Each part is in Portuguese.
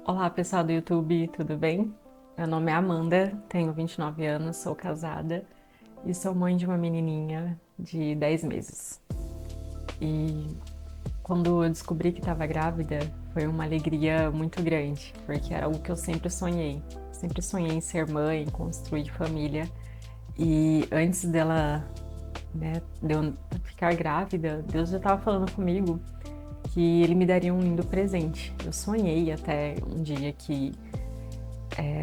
Olá, pessoal do YouTube, tudo bem? Meu nome é Amanda, tenho 29 anos, sou casada e sou mãe de uma menininha de 10 meses. E quando eu descobri que estava grávida, foi uma alegria muito grande, porque era algo que eu sempre sonhei. Sempre sonhei em ser mãe, construir família. E antes dela, de eu ficar grávida, Deus já estava falando comigo que Ele me daria um lindo presente. Eu sonhei até um dia que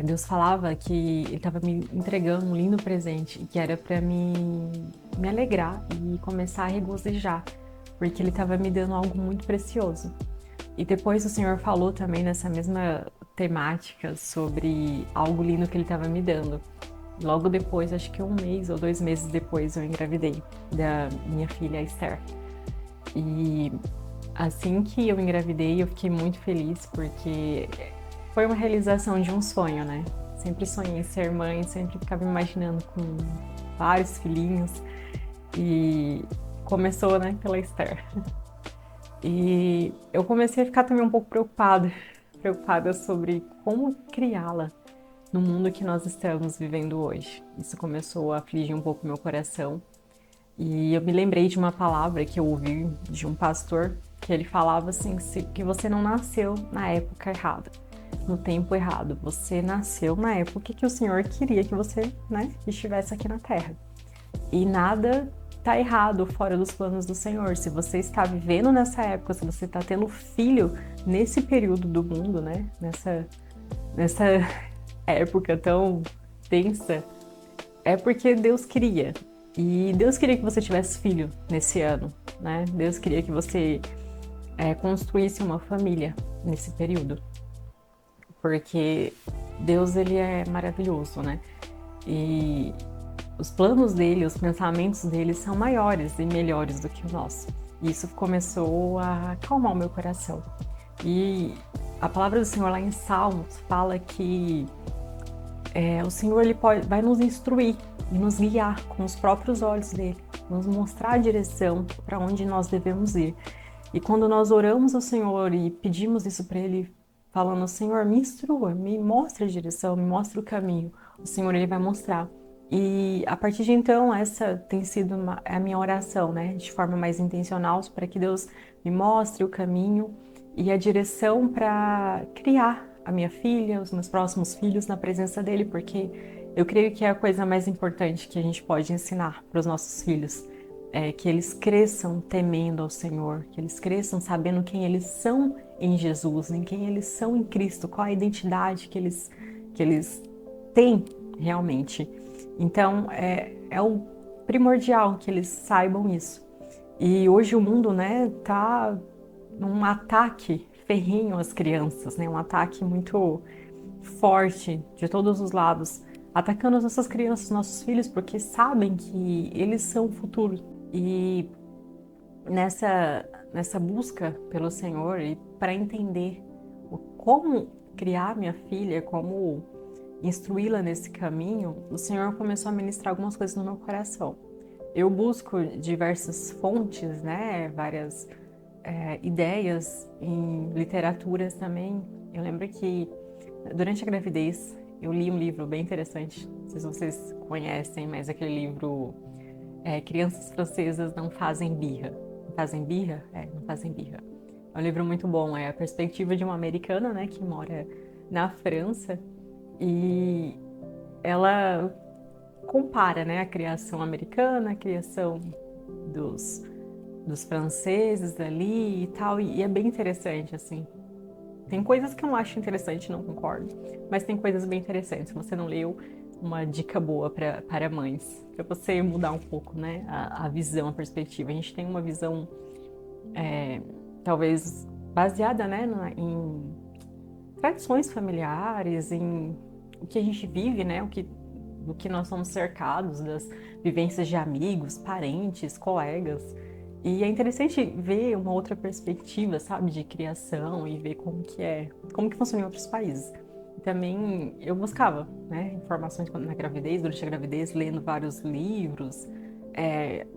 Deus falava que Ele estava me entregando um lindo presente e que era para me alegrar e começar a regozijar, porque Ele estava me dando algo muito precioso. E depois o Senhor falou também nessa mesma temática sobre algo lindo que Ele estava me dando. Logo depois, acho que um mês ou 2 meses depois, eu engravidei da minha filha Esther. E assim que eu engravidei, eu fiquei muito feliz porque foi uma realização de um sonho, né? Sempre sonhei em ser mãe, sempre ficava me imaginando com vários filhinhos e começou, né, pela Esther. E eu comecei a ficar também um pouco preocupada sobre como criá-la no mundo que nós estamos vivendo hoje. Isso começou a afligir um pouco meu coração. E eu me lembrei de uma palavra que eu ouvi de um pastor que ele falava assim, que você não nasceu na época errada, no tempo errado. Você nasceu na época que o Senhor queria que você, né, estivesse aqui na Terra. E nada está errado fora dos planos do Senhor. Se você está vivendo nessa época, se você está tendo filho nesse período do mundo, né, nessa época tão tensa, é porque Deus queria. E Deus queria que você tivesse filho nesse ano, né? Deus queria que você construísse uma família nesse período, porque Deus ele é maravilhoso, né? E os planos dele, os pensamentos dele são maiores e melhores do que o nosso. E isso começou a acalmar o meu coração. E a palavra do Senhor lá em Salmos fala que o Senhor ele vai nos instruir e nos guiar com os próprios olhos dele, nos mostrar a direção para onde nós devemos ir. E quando nós oramos ao Senhor e pedimos isso para Ele, falando, Senhor, me instrua, me mostre a direção, me mostre o caminho, o Senhor Ele vai mostrar. E a partir de então, essa tem sido a minha oração, né? De forma mais intencional, para que Deus me mostre o caminho e a direção para criar a minha filha, os meus próximos filhos na presença dele, porque eu creio que é a coisa mais importante que a gente pode ensinar para os nossos filhos. É que eles cresçam temendo ao Senhor, que eles cresçam sabendo quem eles são em Jesus, em quem eles são em Cristo, qual a identidade que eles têm realmente. Então, é o primordial que eles saibam isso. E hoje o mundo, né, tá num ataque ferrenho às crianças, né, um ataque muito forte de todos os lados, atacando as nossas crianças, nossos filhos, porque sabem que eles são o futuro. E nessa busca pelo Senhor e para entender como criar minha filha, como instruí-la nesse caminho, o Senhor começou a ministrar algumas coisas no meu coração. Eu busco diversas fontes, né, várias ideias em literaturas também. Eu lembro que durante a gravidez eu li um livro bem interessante, não sei se vocês conhecem, mas aquele livro Crianças Francesas Não Fazem Birra. Não fazem birra? Não fazem birra. É um livro muito bom, é a perspectiva de uma americana, né, que mora na França e ela compara, né, a criação americana, a criação dos, dos franceses ali e tal, e é bem interessante, assim. Tem coisas que eu não acho interessante, não concordo, mas tem coisas bem interessantes. Se você não leu, uma dica boa para mães, para você mudar um pouco, né, a visão, a perspectiva. A gente tem uma visão, talvez, baseada, né, em tradições familiares, em o que a gente vive, né, do que nós somos cercados, das vivências de amigos, parentes, colegas. E é interessante ver uma outra perspectiva, sabe, de criação e ver como que funciona em outros países. E também eu buscava, né, informações na gravidez, durante a gravidez, lendo vários livros,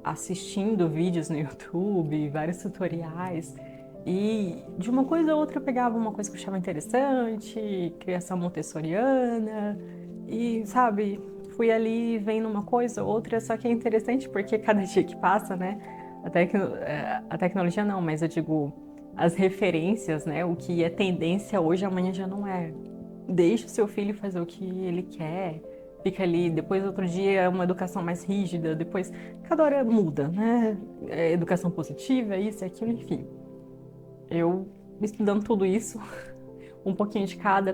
assistindo vídeos no YouTube, vários tutoriais. E de uma coisa a outra eu pegava uma coisa que eu achava interessante, criação montessoriana, e sabe, fui ali vendo uma coisa ou outra, só que é interessante porque cada dia que passa, né, a tecnologia não, mas eu digo as referências, né, o que é tendência hoje, amanhã já não é. Deixa o seu filho fazer o que ele quer, fica ali, depois outro dia é uma educação mais rígida, depois cada hora muda, né, educação positiva, isso e aquilo, enfim. Eu estudando tudo isso, um pouquinho de cada,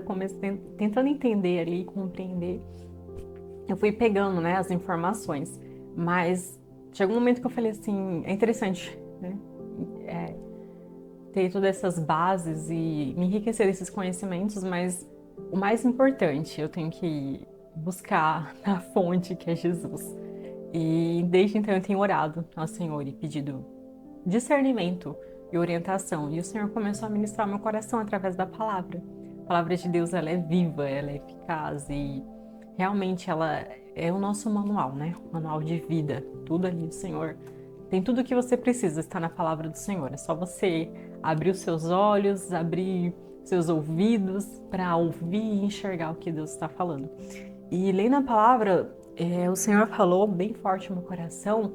tentando entender ali, compreender. Eu fui pegando, né, as informações, mas chegou um momento que eu falei assim, é interessante, né, ter todas essas bases e me enriquecer desses conhecimentos, mas o mais importante, eu tenho que buscar na fonte que é Jesus. E desde então eu tenho orado ao Senhor e pedido discernimento e orientação. E o Senhor começou a ministrar meu coração através da palavra. A palavra de Deus, ela é viva, ela é eficaz e realmente ela é o nosso manual, né? O manual de vida. Tudo ali do Senhor. Tem tudo o que você precisa, está na palavra do Senhor. É só você abrir os seus olhos, abrir seus ouvidos para ouvir e enxergar o que Deus está falando. E lendo a palavra, o Senhor falou bem forte no meu coração,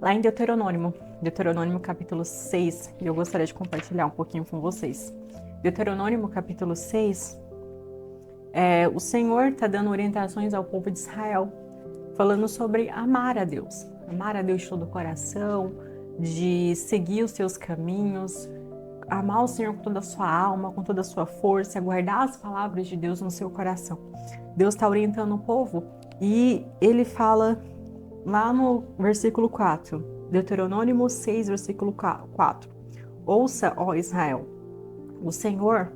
lá em Deuteronômio capítulo 6, e eu gostaria de compartilhar um pouquinho com vocês. Deuteronômio capítulo 6, o Senhor está dando orientações ao povo de Israel, falando sobre amar a Deus de todo o coração, de seguir os seus caminhos, amar o Senhor com toda a sua alma, com toda a sua força, guardar as palavras de Deus no seu coração. Deus está orientando o povo e ele fala lá no versículo 4, Deuteronômio 6, versículo 4. Ouça, ó Israel, o Senhor,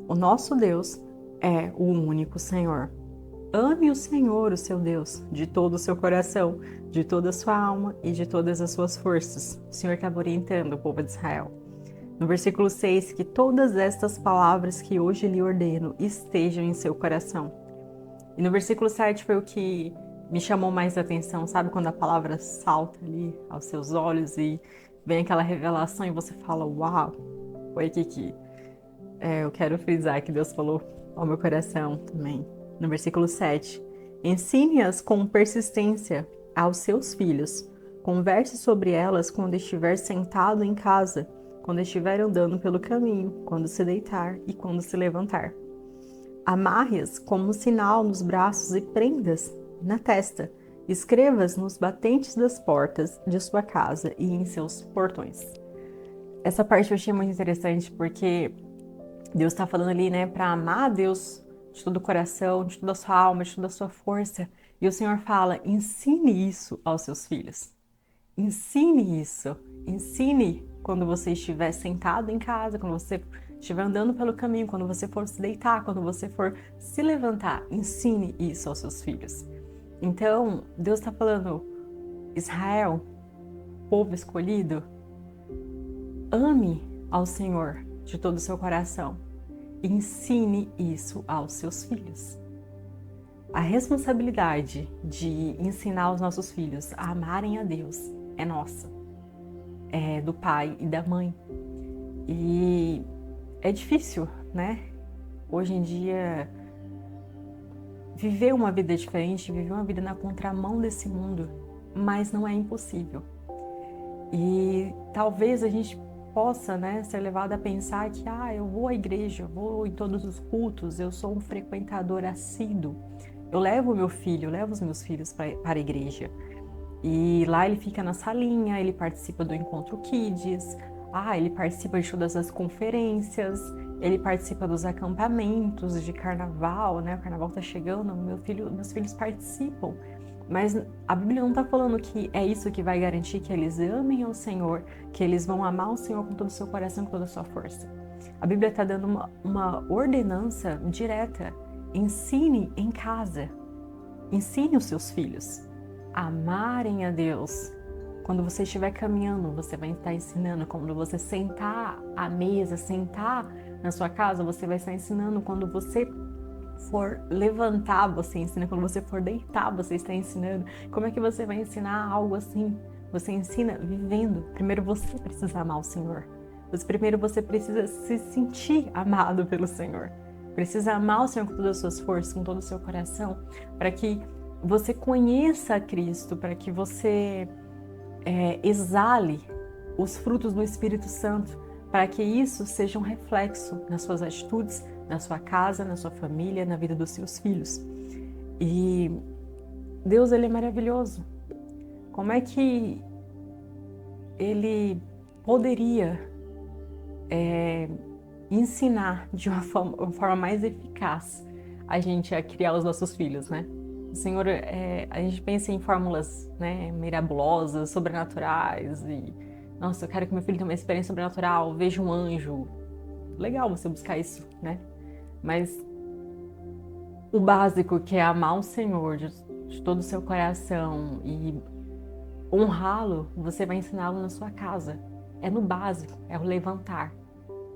o nosso Deus, é o único Senhor. Ame o Senhor, o seu Deus, de todo o seu coração, de toda a sua alma e de todas as suas forças. O Senhor estava orientando o povo de Israel. No versículo 6, que todas estas palavras que hoje lhe ordeno estejam em seu coração. E no versículo 7 foi o que me chamou mais a atenção, sabe? Quando a palavra salta ali aos seus olhos e vem aquela revelação e você fala, uau, foi aqui que eu quero frisar que Deus falou ao meu coração também. No versículo 7, ensine-as com persistência aos seus filhos. Converse sobre elas quando estiver sentado em casa, quando estiver andando pelo caminho, quando se deitar e quando se levantar. Amarre-as como sinal nos braços e prendas na testa. Escreva-as nos batentes das portas de sua casa e em seus portões. Essa parte eu achei muito interessante porque Deus está falando ali, né, para amar a Deus de todo o coração, de toda a sua alma, de toda a sua força. E o Senhor fala, ensine isso aos seus filhos. Ensine isso. Ensine quando você estiver sentado em casa, quando você estiver andando pelo caminho, quando você for se deitar, quando você for se levantar. Ensine isso aos seus filhos. Então, Deus está falando, Israel, povo escolhido, ame ao Senhor de todo o seu coração. Ensine isso aos seus filhos. A responsabilidade de ensinar os nossos filhos a amarem a Deus é nossa, é do pai e da mãe. E é difícil, né? Hoje em dia, viver uma vida diferente, viver uma vida na contramão desse mundo, mas não é impossível. E talvez a gente possa, né, ser levado a pensar que eu vou à igreja, eu vou em todos os cultos, eu sou um frequentador assíduo. Eu levo o meu filho, eu levo os meus filhos para a igreja. E lá ele fica na salinha, ele participa do Encontro Kids, ele participa de todas as conferências, ele participa dos acampamentos de carnaval, né? O carnaval tá chegando, meus filhos participam. Mas a Bíblia não está falando que é isso que vai garantir que eles amem ao Senhor, que eles vão amar o Senhor com todo o seu coração, com toda a sua força. A Bíblia está dando uma ordenança direta. Ensine em casa. Ensine os seus filhos a amarem a Deus. Quando você estiver caminhando, você vai estar ensinando. Quando você sentar à mesa, sentar na sua casa, você vai estar ensinando. Quando você for levantar, você ensina. Quando você for deitar, você está ensinando. Como é que você vai ensinar algo assim? Você ensina vivendo. Primeiro você precisa amar o Senhor. Mas primeiro você precisa se sentir amado pelo Senhor. Precisa amar o Senhor com todas as suas forças, com todo o seu coração, para que você conheça a Cristo, para que você exale os frutos do Espírito Santo, para que isso seja um reflexo nas suas atitudes, na sua casa, na sua família, na vida dos seus filhos. E Deus, Ele é maravilhoso. Como é que Ele poderia ensinar de uma forma mais eficaz a gente a criar os nossos filhos, né? O Senhor, a gente pensa em fórmulas, né, mirabolosas, sobrenaturais e, nossa, eu quero que meu filho tenha uma experiência sobrenatural, veja um anjo. Legal você buscar isso, né? Mas o básico, que é amar o Senhor de todo o seu coração e honrá-lo, você vai ensiná-lo na sua casa. É no básico, é o levantar,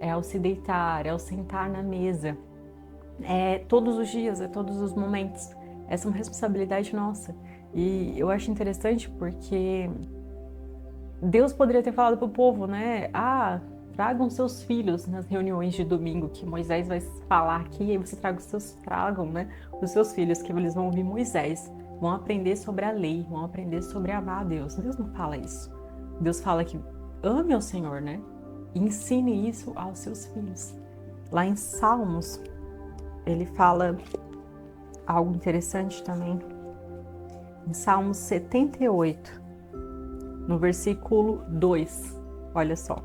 é ao se deitar, é ao sentar na mesa. É todos os dias, é todos os momentos. Essa é uma responsabilidade nossa. E eu acho interessante porque Deus poderia ter falado para o povo, né? Tragam seus filhos nas reuniões de domingo que Moisés vai falar aqui, e aí você tragam, né, os seus filhos, que eles vão ouvir Moisés, vão aprender sobre a lei, vão aprender sobre amar a Deus. Deus não fala isso. Deus fala que ame ao Senhor, né? E ensine isso aos seus filhos. Lá em Salmos, ele fala algo interessante também. Em Salmos 78, no versículo 2, olha só.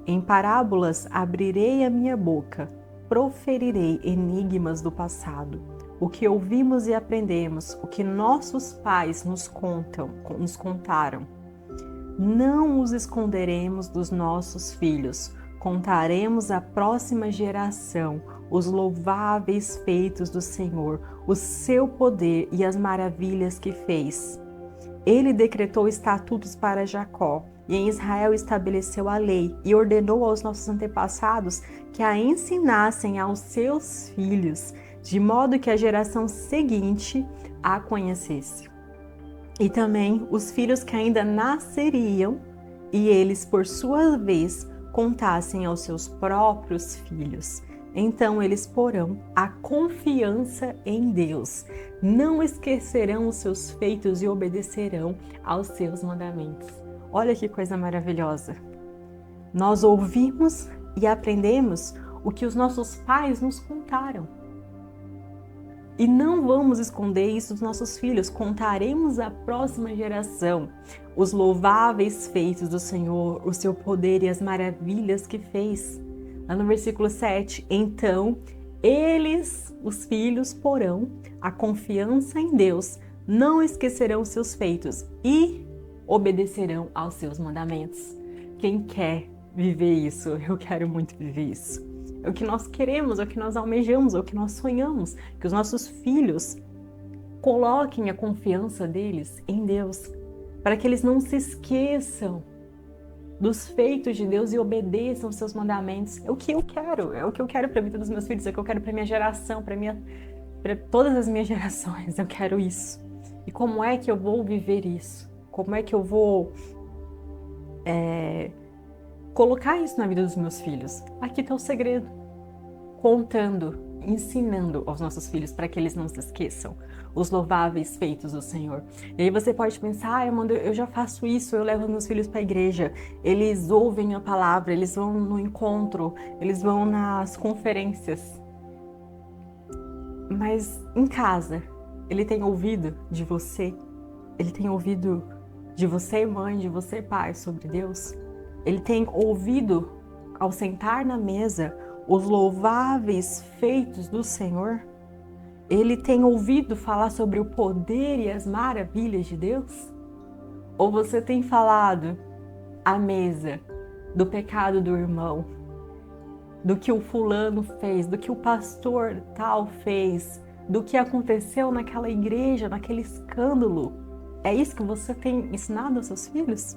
Em parábolas abrirei a minha boca, proferirei enigmas do passado, o que ouvimos e aprendemos, o que nossos pais nos contaram. Não os esconderemos dos nossos filhos, contaremos à próxima geração os louváveis feitos do Senhor, o seu poder e as maravilhas que fez. Ele decretou estatutos para Jacó, e em Israel estabeleceu a lei e ordenou aos nossos antepassados que a ensinassem aos seus filhos, de modo que a geração seguinte a conhecesse. E também os filhos que ainda nasceriam, e eles, por sua vez, contassem aos seus próprios filhos. Então eles porão a confiança em Deus, não esquecerão os seus feitos e obedecerão aos seus mandamentos. Olha que coisa maravilhosa! Nós ouvimos e aprendemos o que os nossos pais nos contaram. E não vamos esconder isso dos nossos filhos, contaremos à próxima geração os louváveis feitos do Senhor, o seu poder e as maravilhas que fez. Lá no versículo 7, então eles, os filhos, porão a confiança em Deus, não esquecerão os seus feitos e obedecerão aos seus mandamentos. Quem quer viver isso? Eu quero muito viver isso. É o que nós queremos, é o que nós almejamos, é o que nós sonhamos, que os nossos filhos coloquem a confiança deles em Deus, para que eles não se esqueçam dos feitos de Deus e obedeçam os seus mandamentos. É o que eu quero, é o que eu quero para a vida dos meus filhos, é o que eu quero para minha geração, para todas as minhas gerações. Eu quero isso. E como é que eu vou viver isso? Como é que eu vou colocar isso na vida dos meus filhos? Aqui está o segredo. Contando, ensinando aos nossos filhos para que eles não se esqueçam os louváveis feitos do Senhor. E aí você pode pensar, Amanda, eu já faço isso, eu levo meus filhos para a igreja, eles ouvem a palavra, eles vão no encontro, eles vão nas conferências. Mas em casa, ele tem ouvido de você? Ele tem ouvido de você, mãe, de você, pai, sobre Deus? Ele tem ouvido, ao sentar na mesa, os louváveis feitos do Senhor? Ele tem ouvido falar sobre o poder e as maravilhas de Deus? Ou você tem falado à mesa do pecado do irmão, do que o fulano fez, do que o pastor tal fez, do que aconteceu naquela igreja, naquele escândalo? É isso que você tem ensinado aos seus filhos?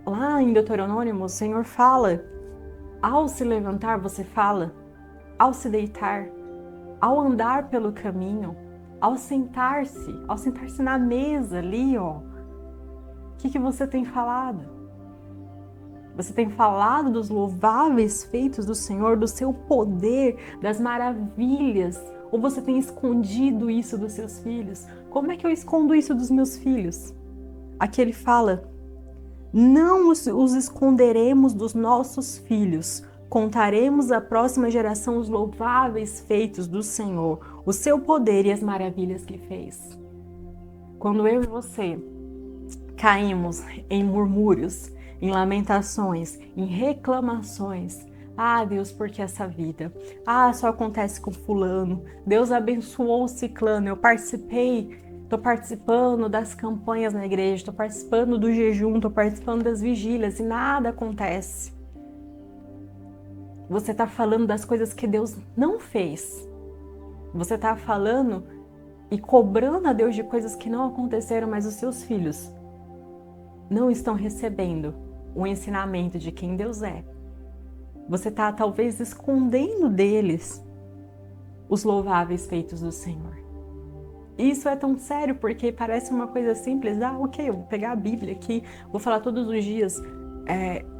Lá em Deuteronômio, o Senhor fala: ao se levantar, você fala; ao se deitar, ao andar pelo caminho, ao sentar-se na mesa ali, ó. O que você tem falado? Você tem falado dos louváveis feitos do Senhor, do seu poder, das maravilhas? Ou você tem escondido isso dos seus filhos? Como é que eu escondo isso dos meus filhos? Aqui ele fala: não os esconderemos dos nossos filhos. Contaremos à próxima geração os louváveis feitos do Senhor, o seu poder e as maravilhas que fez. Quando eu e você caímos em murmúrios, em lamentações, em reclamações, ah, Deus, por que essa vida? Ah, só acontece com fulano. Deus abençoou o ciclano. Eu estou participando das campanhas na igreja, estou participando do jejum, estou participando das vigílias e nada acontece. Você está falando das coisas que Deus não fez. Você está falando e cobrando a Deus de coisas que não aconteceram, mas os seus filhos não estão recebendo o ensinamento de quem Deus é. Você está talvez escondendo deles os louváveis feitos do Senhor. Isso é tão sério porque parece uma coisa simples. Ah, ok, eu vou pegar a Bíblia aqui, vou falar todos os dias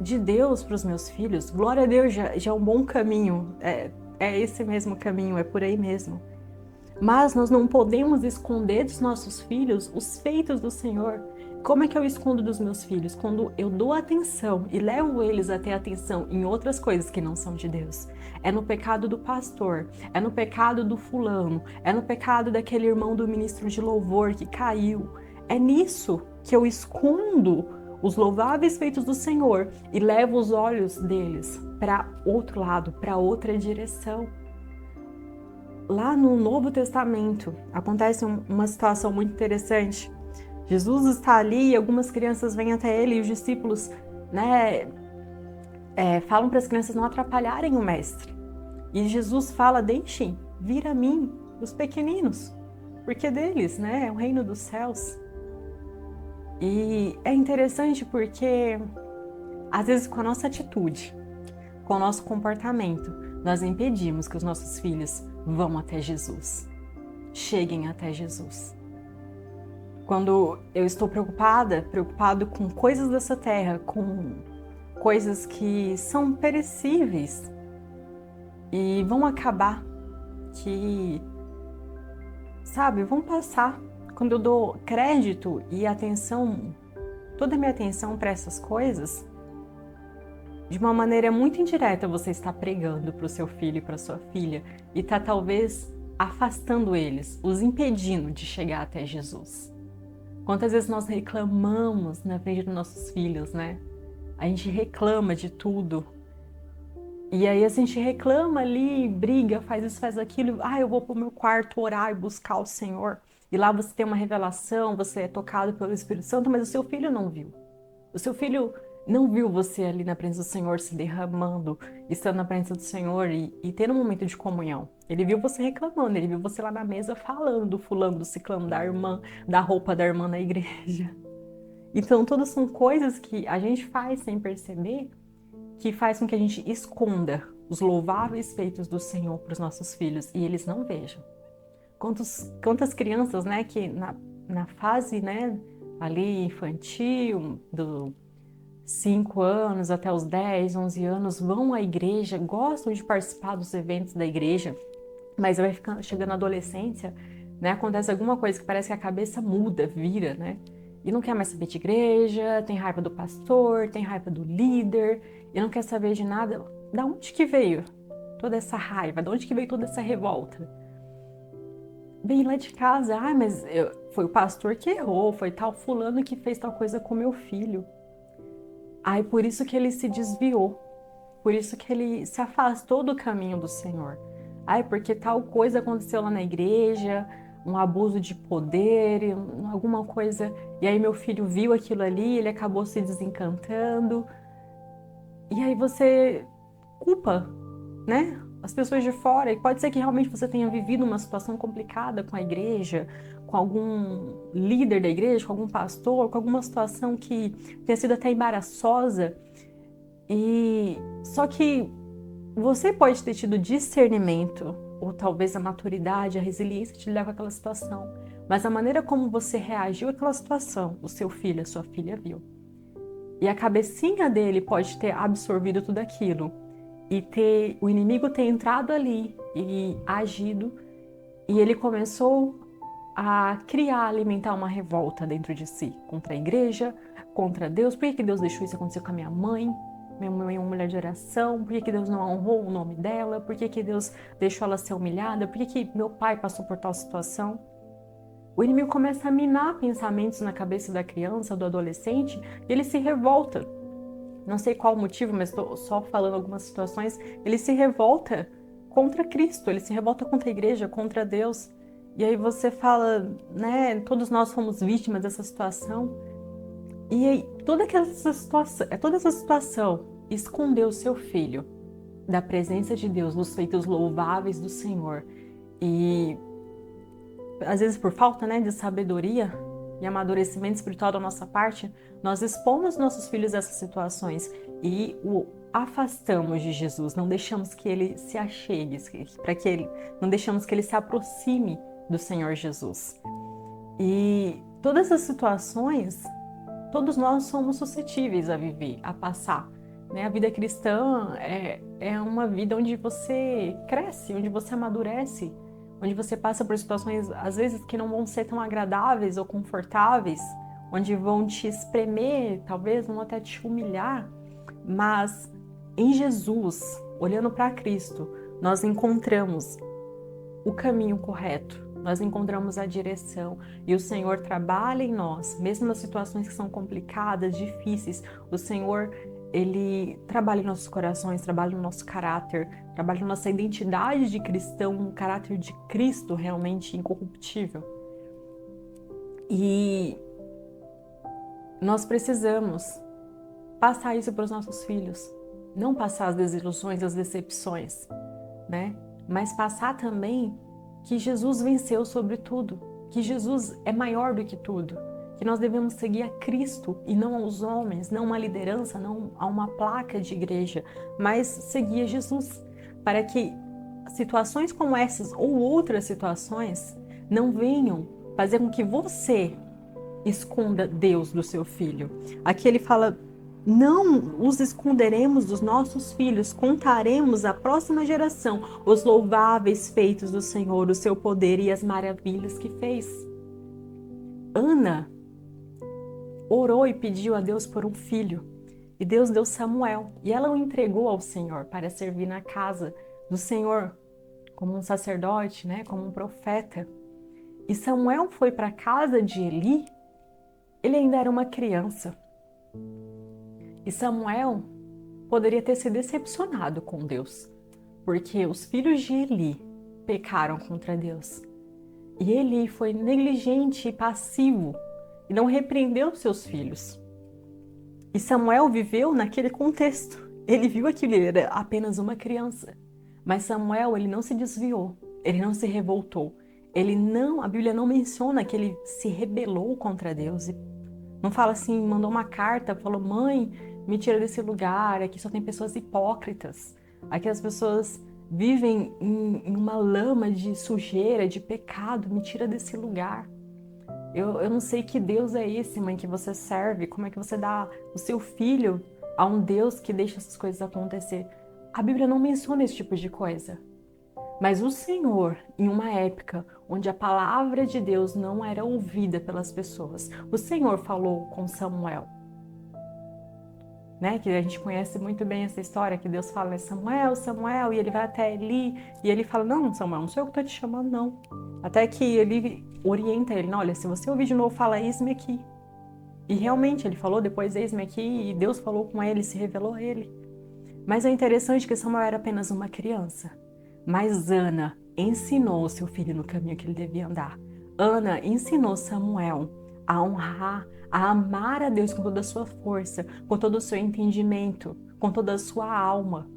de Deus para os meus filhos. Glória a Deus, já é um bom caminho. É esse mesmo caminho, é por aí mesmo. Mas nós não podemos esconder dos nossos filhos os feitos do Senhor. Como é que eu escondo dos meus filhos? Quando eu dou atenção e levo eles a ter atenção em outras coisas que não são de Deus. É no pecado do pastor, é no pecado do fulano, é no pecado daquele irmão do ministro de louvor que caiu. É nisso que eu escondo os louváveis feitos do Senhor e levo os olhos deles para outro lado, para outra direção. Lá no Novo Testamento acontece uma situação muito interessante. Jesus está ali e algumas crianças vêm até ele e os discípulos, falam para as crianças não atrapalharem o mestre. E Jesus fala: deixem vir a mim os pequeninos, porque deles, é o reino dos céus. E é interessante porque às vezes com a nossa atitude, com o nosso comportamento, nós impedimos que os nossos filhos vão até Jesus, cheguem até Jesus. Quando eu estou preocupado com coisas dessa terra, com coisas que são perecíveis e vão acabar, vão passar. Quando eu dou crédito e atenção, toda a minha atenção para essas coisas, de uma maneira muito indireta você está pregando para o seu filho e para sua filha e está talvez afastando eles, os impedindo de chegar até Jesus. Quantas vezes nós reclamamos na frente dos nossos filhos, A gente reclama de tudo. E aí a gente reclama ali, briga, faz isso, faz aquilo. Ah, eu vou pro meu quarto orar e buscar o Senhor. E lá você tem uma revelação, você é tocado pelo Espírito Santo, mas o seu filho não viu. O seu filho não viu você ali na presença do Senhor se derramando, estando na presença do Senhor e tendo um momento de comunhão. Ele viu você reclamando, ele viu você lá na mesa falando, fulano, do ciclano, da irmã, da roupa da irmã na igreja. Então, todas são coisas que a gente faz sem perceber, que faz com que a gente esconda os louváveis feitos do Senhor para os nossos filhos e eles não vejam. Quantas crianças, que na fase, ali infantil, do 5 anos até os 10, 11 anos, vão à igreja, gostam de participar dos eventos da igreja, mas vai chegando na adolescência, acontece alguma coisa que parece que a cabeça muda, vira, E não quer mais saber de igreja, tem raiva do pastor, tem raiva do líder, e não quer saber de nada. Da onde que veio toda essa raiva? Da onde que veio toda essa revolta? Bem, lá de casa, mas foi o pastor que errou, foi tal fulano que fez tal coisa com meu filho. Por isso que ele se desviou, por isso que ele se afastou do caminho do Senhor. Porque tal coisa aconteceu lá na igreja, um abuso de poder, alguma coisa, e aí meu filho viu aquilo ali, ele acabou se desencantando, e aí você culpa, as pessoas de fora, e pode ser que realmente você tenha vivido uma situação complicada com a igreja, com algum líder da igreja, com algum pastor, com alguma situação que tenha sido até embaraçosa, e só que você pode ter tido discernimento, ou talvez a maturidade, a resiliência de lidar com aquela situação, mas a maneira como você reagiu àquela situação, o seu filho, a sua filha viu. E a cabecinha dele pode ter absorvido tudo aquilo e o inimigo ter entrado ali e agido, e ele começou a criar, alimentar uma revolta dentro de si contra a igreja, contra Deus. Por que Deus deixou isso acontecer com a minha mãe? Minha mãe é uma mulher de oração. Por que Deus não honrou o nome dela? Por que Deus deixou ela ser humilhada? Por que meu pai passou por tal situação? O inimigo começa a minar pensamentos na cabeça da criança, do adolescente, e ele se revolta. Não sei qual o motivo, mas estou só falando algumas situações. Ele se revolta contra Cristo, ele se revolta contra a igreja, contra Deus. E aí você fala, né? Todos nós fomos vítimas dessa situação. E aí toda essa situação escondeu o seu filho da presença de Deus, dos feitos louváveis do Senhor. E às vezes por falta, né, de sabedoria e amadurecimento espiritual da nossa parte, nós expomos nossos filhos a essas situações e o afastamos de Jesus, não deixamos que ele se achegue, não deixamos que ele se aproxime do Senhor Jesus. E todas as situações, todos nós somos suscetíveis a viver, a passar. Né? A vida cristã é uma vida onde você cresce, onde você amadurece, onde você passa por situações, às vezes, que não vão ser tão agradáveis ou confortáveis, onde vão te espremer, talvez vão até te humilhar, mas em Jesus, olhando para Cristo, nós encontramos o caminho correto, nós encontramos a direção e o Senhor trabalha em nós, mesmo nas situações que são complicadas, difíceis, o Senhor, Ele trabalha em nossos corações, trabalha no nosso caráter, trabalha na nossa identidade de cristão, um caráter de Cristo realmente incorruptível. E nós precisamos passar isso para os nossos filhos, não passar as desilusões, as decepções, né? Mas passar também que Jesus venceu sobre tudo, que Jesus é maior do que tudo, que nós devemos seguir a Cristo e não aos homens, não uma liderança, não a uma placa de igreja, mas seguir a Jesus, para que situações como essas ou outras situações não venham fazer com que você esconda Deus do seu filho. Aqui ele fala: não os esconderemos dos nossos filhos, contaremos à próxima geração os louváveis feitos do Senhor, o seu poder e as maravilhas que fez. Ana orou e pediu a Deus por um filho, e Deus deu Samuel, e ela o entregou ao Senhor para servir na casa do Senhor, como um sacerdote, né, como um profeta. E Samuel foi para a casa de Eli, ele ainda era uma criança. E Samuel poderia ter se decepcionado com Deus, porque os filhos de Eli pecaram contra Deus. E Eli foi negligente e passivo e não repreendeu seus filhos. E Samuel viveu naquele contexto. Ele viu aquilo, ele era apenas uma criança. Mas Samuel, ele não se desviou, ele não se revoltou. A Bíblia não menciona que ele se rebelou contra Deus. Não fala assim, mandou uma carta, falou: mãe, me tira desse lugar, aqui só tem pessoas hipócritas. Aqui as pessoas vivem em uma lama de sujeira, de pecado, me tira desse lugar. Eu não sei que Deus é esse, mãe, que você serve, como é que você dá o seu filho a um Deus que deixa essas coisas acontecer. A Bíblia não menciona esse tipo de coisa. Mas o Senhor, em uma época onde a palavra de Deus não era ouvida pelas pessoas, o Senhor falou com Samuel. Né? Que a gente conhece muito bem essa história, que Deus fala: Samuel, Samuel, e ele vai até Eli, e ele fala: não, Samuel, não sou eu que estou te chamando, não. Até que ele orienta ele: não, olha, se você ouvir de novo, fala: eis-me aqui. E realmente ele falou depois: eis-me aqui, e Deus falou com ele, se revelou a ele. Mas é interessante que Samuel era apenas uma criança. Mas Ana ensinou seu filho no caminho que ele devia andar. Ana ensinou Samuel a honrar, a amar a Deus com toda a sua força, com todo o seu entendimento, com toda a sua alma.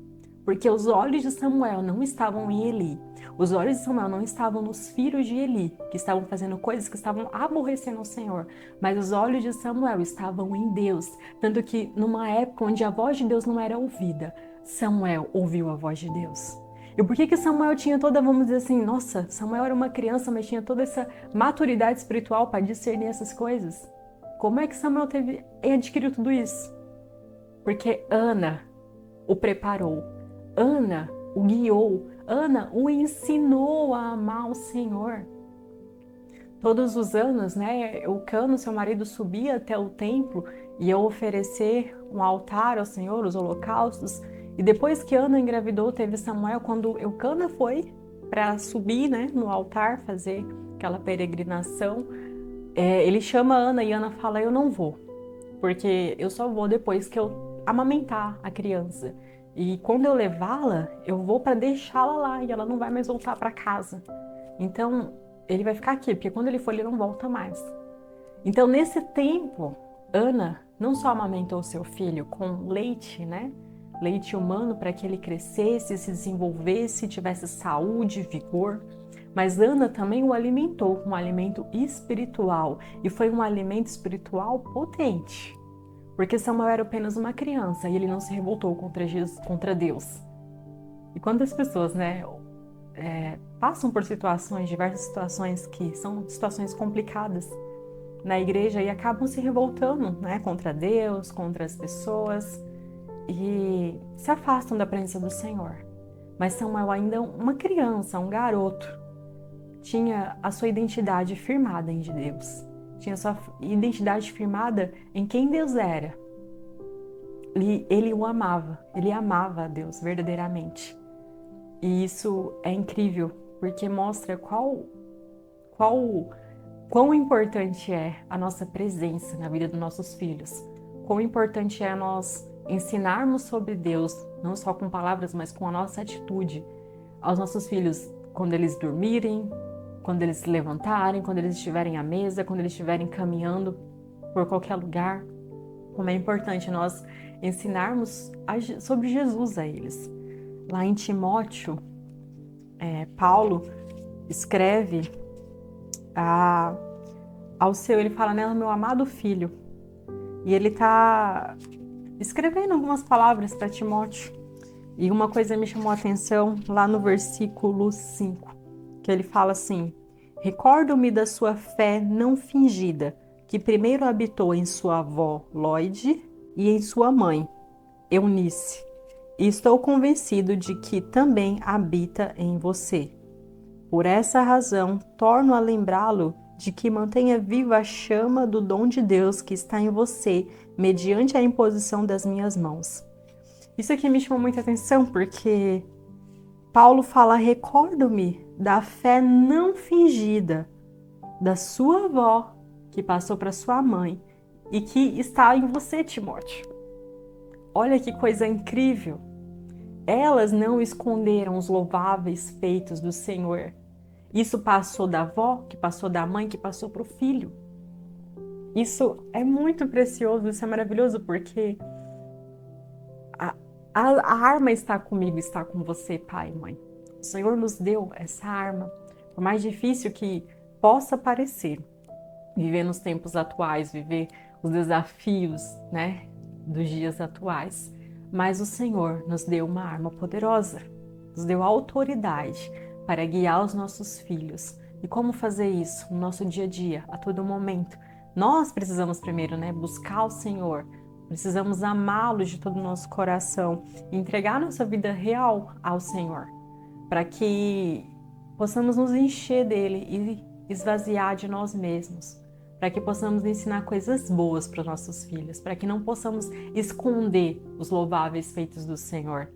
Porque os olhos de Samuel não estavam em Eli. Os olhos de Samuel não estavam nos filhos de Eli, que estavam fazendo coisas que estavam aborrecendo o Senhor. Mas os olhos de Samuel estavam em Deus. Tanto que numa época onde a voz de Deus não era ouvida, Samuel ouviu a voz de Deus. E por que Samuel tinha toda, vamos dizer assim, nossa, Samuel era uma criança, mas tinha toda essa maturidade espiritual para discernir essas coisas? Como é que Samuel adquiriu tudo isso? porque Ana o preparou, Ana o guiou, Ana o ensinou a amar o Senhor. Todos os anos, né, o Cano, seu marido, subia até o templo e ia oferecer um altar ao Senhor, os holocaustos. E depois que Ana engravidou, teve Samuel, quando Eucana foi para subir, né, no altar, fazer aquela peregrinação, ele chama Ana e Ana fala: eu não vou, porque eu só vou depois que eu amamentar a criança. E quando eu levá-la, eu vou para deixá-la lá e ela não vai mais voltar para casa. Então, ele vai ficar aqui, porque quando ele for, ele não volta mais. Então, nesse tempo, Ana não só amamentou seu filho com leite, né? Leite humano para que ele crescesse, se desenvolvesse, tivesse saúde, vigor, mas Ana também o alimentou com um alimento espiritual, e foi um alimento espiritual potente, porque Samuel era apenas uma criança e ele não se revoltou contra Deus. E quando as pessoas, né, passam por diversas situações que são situações complicadas na igreja e acabam se revoltando, né, contra Deus, contra as pessoas e se afastam da presença do Senhor. Mas Samuel, ainda uma criança, um garoto, tinha a sua identidade firmada em Deus, tinha a sua identidade firmada em quem Deus era. Ele o amava, ele amava a Deus verdadeiramente. E isso é incrível, porque mostra quão importante é a nossa presença na vida dos nossos filhos. Quão importante é nós ensinarmos sobre Deus, não só com palavras, mas com a nossa atitude, aos nossos filhos, quando eles dormirem, quando eles se levantarem, quando eles estiverem à mesa, quando eles estiverem caminhando por qualquer lugar. Como é importante nós ensinarmos sobre Jesus a eles. Lá em Timóteo, Paulo escreve ele fala, né, meu amado filho, e ele está escrevendo algumas palavras para Timóteo, e uma coisa me chamou a atenção lá no versículo 5, que ele fala assim: recordo-me da sua fé não fingida, que primeiro habitou em sua avó Lóide e em sua mãe, Eunice, e estou convencido de que também habita em você. Por essa razão, torno a lembrá-lo de que mantenha viva a chama do dom de Deus que está em você, mediante a imposição das minhas mãos. Isso aqui me chamou muita atenção, porque Paulo fala: recordo-me da fé não fingida da sua avó, que passou para sua mãe, e que está em você, Timóteo. Olha que coisa incrível! Elas não esconderam os louváveis feitos do Senhor. Isso passou da avó, que passou da mãe, que passou para o filho. Isso é muito precioso, isso é maravilhoso, porque a arma está comigo, está com você, pai e mãe. O Senhor nos deu essa arma. Por mais difícil que possa parecer, viver nos tempos atuais, viver os desafios, né, dos dias atuais, mas o Senhor nos deu uma arma poderosa, nos deu autoridade para guiar os nossos filhos. E como fazer isso no nosso dia a dia, a todo momento? Nós precisamos primeiro, né, buscar o Senhor, precisamos amá-lo de todo o nosso coração, entregar nossa vida real ao Senhor, para que possamos nos encher dele e esvaziar de nós mesmos, para que possamos ensinar coisas boas para os nossos filhos, para que não possamos esconder os louváveis feitos do Senhor,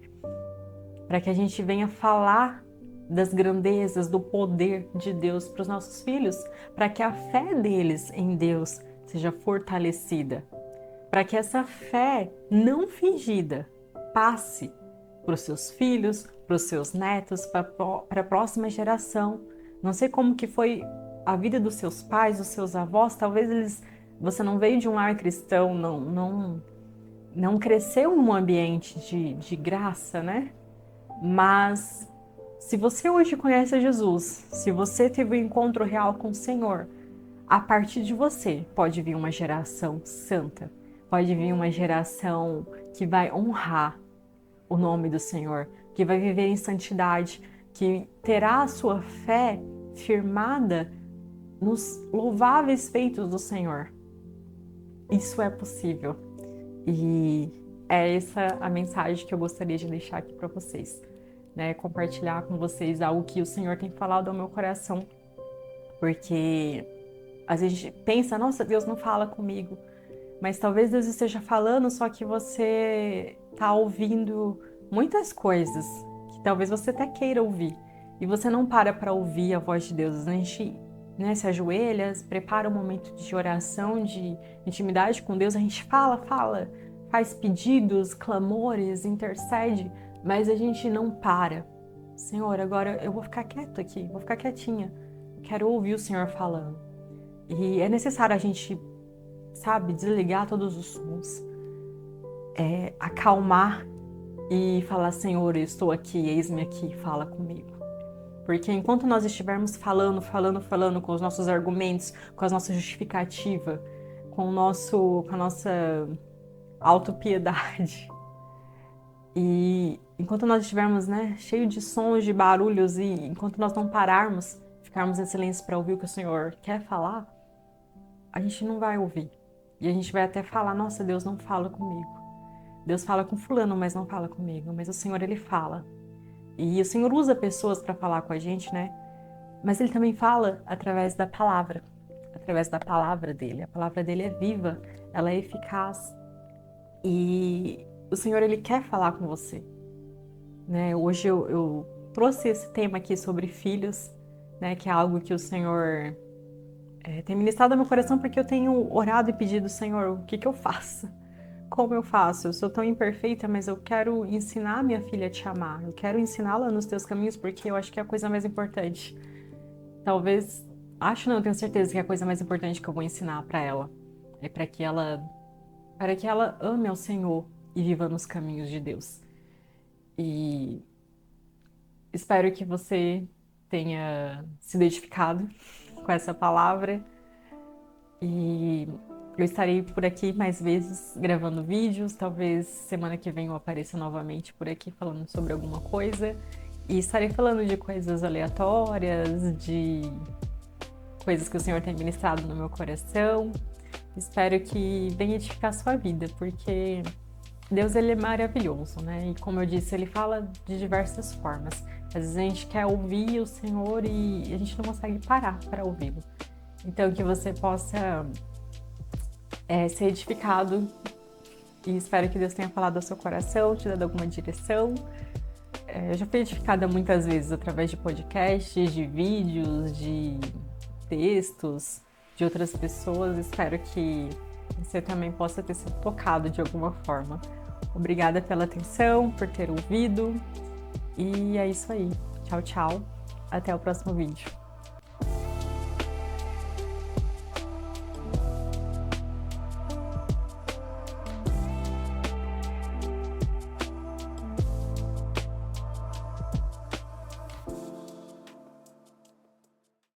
para que a gente venha falar das grandezas, do poder de Deus para os nossos filhos, para que a fé deles em Deus seja fortalecida, para que essa fé não fingida passe para os seus filhos, para os seus netos, para a próxima geração. Não sei como que foi a vida dos seus pais, dos seus avós, talvez você não veio de um lar cristão, não cresceu num ambiente de graça, né? Mas se você hoje conhece Jesus, se você teve um encontro real com o Senhor, a partir de você pode vir uma geração santa, pode vir uma geração que vai honrar o nome do Senhor, que vai viver em santidade, que terá a sua fé firmada nos louváveis feitos do Senhor. Isso é possível. E é essa a mensagem que eu gostaria de deixar aqui para vocês, né? Compartilhar com vocês algo que o Senhor tem falado ao meu coração, porque às vezes a gente pensa, nossa, Deus não fala comigo, mas talvez Deus esteja falando, só que você está ouvindo muitas coisas que talvez você até queira ouvir, e você não para ouvir a voz de Deus. A gente, né, se ajoelha, prepara um momento de oração, de intimidade com Deus, a gente fala, faz pedidos, clamores, intercede, mas a gente não para. Senhor, agora eu vou ficar quieto aqui, vou ficar quietinha, quero ouvir o Senhor falando. E é necessário a gente, sabe, desligar todos os sons, acalmar e falar, Senhor, eu estou aqui, eis-me aqui, fala comigo. Porque enquanto nós estivermos falando com os nossos argumentos, com a nossa justificativa, com a nossa autopiedade, e enquanto nós estivermos, né, cheio de sons, de barulhos, e enquanto nós não pararmos, ficarmos em silêncio para ouvir o que o Senhor quer falar, a gente não vai ouvir. E a gente vai até falar, nossa, Deus não fala comigo. Deus fala com fulano, mas não fala comigo. Mas o Senhor, Ele fala. E o Senhor usa pessoas para falar com a gente, né? Mas Ele também fala através da palavra dEle. A palavra dEle é viva, ela é eficaz. E o Senhor, Ele quer falar com você, né? Hoje eu trouxe esse tema aqui sobre filhos, né? Que é algo que o Senhor tem ministrado no meu coração, porque eu tenho orado e pedido, Senhor, o que eu faço? Como eu faço? Eu sou tão imperfeita, mas eu quero ensinar minha filha a te amar. Eu quero ensiná-la nos teus caminhos, porque eu acho que é a coisa mais importante. Talvez, não, eu tenho certeza que é a coisa mais importante que eu vou ensinar para ela. É para que ela ame ao Senhor e viva nos caminhos de Deus. E espero que você tenha se identificado com essa palavra. E eu estarei por aqui mais vezes gravando vídeos. Talvez semana que vem eu apareça novamente por aqui falando sobre alguma coisa. E estarei falando de coisas aleatórias, de coisas que o Senhor tem ministrado no meu coração. Espero que venha edificar a sua vida, porque Deus, Ele é maravilhoso, né? E como eu disse, Ele fala de diversas formas. Às vezes a gente quer ouvir o Senhor e a gente não consegue parar para ouvi-lo. Então, que você possa ser edificado, e espero que Deus tenha falado ao seu coração, te dado alguma direção. Eu já fui edificada muitas vezes através de podcasts, de vídeos, de textos de outras pessoas. Espero que você também possa ter sido tocado de alguma forma. Obrigada pela atenção, por ter ouvido. E é isso aí. Tchau, tchau. Até o próximo vídeo.